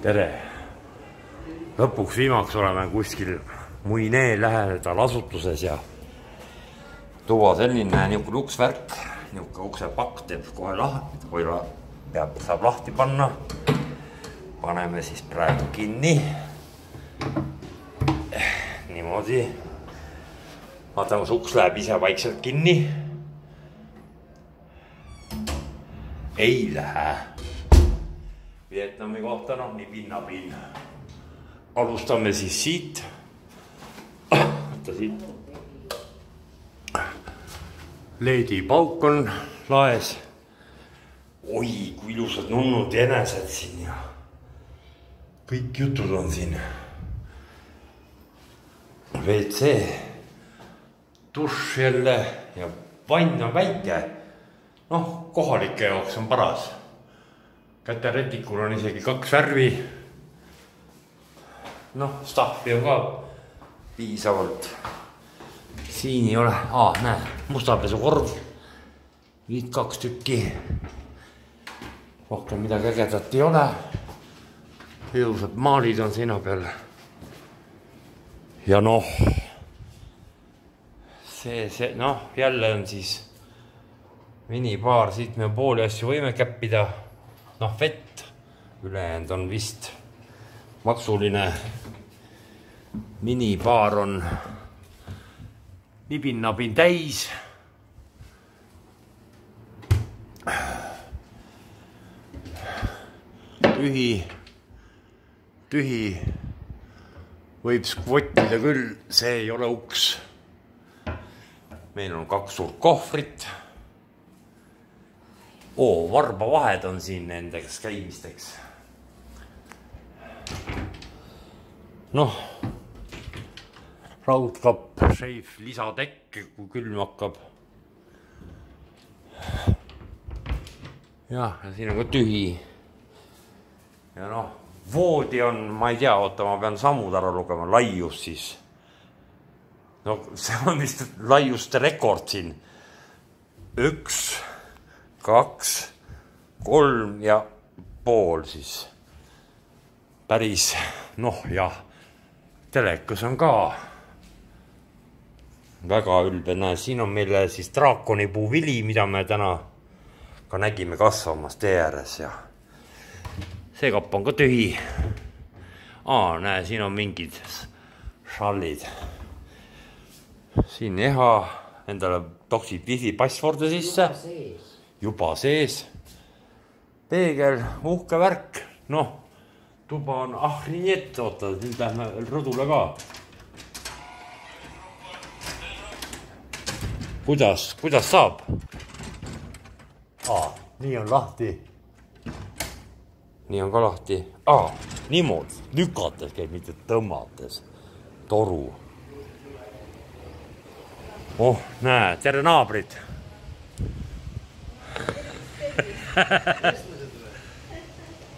tere! Lõpuks viimaks oleme kuskil Muinee lähedal asutuses ja tuua selline niisugune uksvärk, niisugune uksepakk teeb kohe lahti, kui saab lahti panna. Paneme siis praegu kinni. Niimoodi. Vaatame, kus uks läheb ise vaikselt kinni. Ei lähe. Vietnami kohta, nii pinnapinn. Alustame siis siit. Siit. Leedi pauk on laes. Oi, kui ilusad nunnud jänesed siin ja kõik jutud on siin. WC, dušš jälle ja vann on väike. Kohalike jaoks on paras. Käteretikul on isegi 2 värvi. Stahvi on ka piisavalt. Siin ei ole, näe, mustapesukorv. 2 tükki. Rohkem midagi ägedat ei ole. Ilusad maalid on seina peal. Ja jälle on siis minibaar, siit me pooli asju võime käppida. Vett, ülejäänud on vist maksuline. Minibaar on nipin-napin täis. Tühi võib skvottida küll, see ei ole uks. Meil on 2 suurt kohvrit. Varbavahed on siin nendeks käimisteks. Raudkapp, šeif, lisatekk, kui külm hakkab. Ja siin on ka tühi. Ja voodi on, ma ei tea, ma pean sammud ära lugema, laius siis. See on vist laiuste rekord siin. 1, 2, 3 ja pool siis. Päris, telekas on ka väga ülbe. Siin on meile siis draakonipuu vili, mida me täna ka nägime kasvamas tee ääres ja see kapp on ka tühi. Näe, siin on mingid šallid. Siin eha endale toksid wifi passworde sisse. Juba sees. Peegel, uhke värk. Tuba on nii ette, oota, nüüd lähme rõdule ka. Kuidas saab? Nii on lahti. Nii on ka lahti. Niimoodi, lükates käib, mitte tõmmates. Toru. Näe, tere naabrid.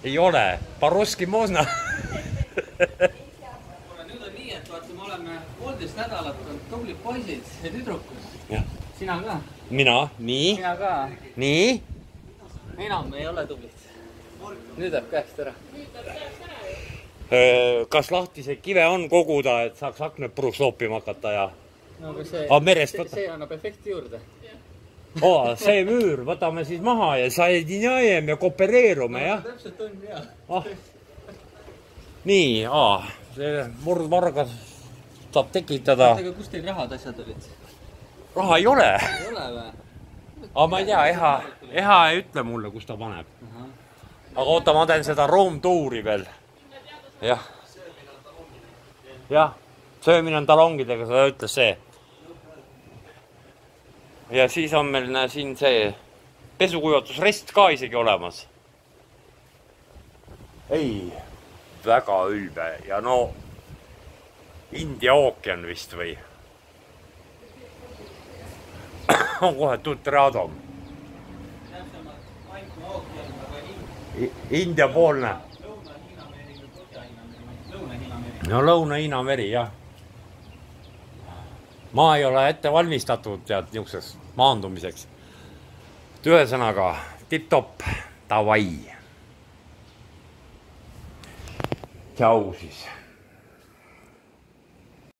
Ei ole, Baroski Mosna. Nüüd on nii, et me oleme 1,5 nädalat tublid poisid ja tüdrukud. Sina ka? Mina, nii. Sina ka? Nii. Enam ei ole tublid. Nüüd jääb käest ära. Kas lahtiseid kive on koguda, et saaks akned puruks loopima hakata ja... See annab efekti juurde. See müür, võtame siis maha ja saedinajem ja koopereerume, jah? Täpselt on, jah. Nii, see murdvargas saab tekitada. Aga kus teil rahad asjad olid? Raha ei ole. Ei ole või? Ma ei tea, Eha ei ütle mulle, kus ta paneb. Aga oota, ma teen seda roomtuuri veel. Jah, söömine on talongidega, seda ütles see. Ja siis on meil siin see pesukuivatusrest ka isegi olemas. Ei, väga ülbe ja India ookean vist või? On kohe Tutradom. India poolne. Lõuna-Hiina meri, jah. Ma ei ole ette valmistatud niisuguseks maandumiseks. Ühesõnaga, tipp-topp, davai. tšau siis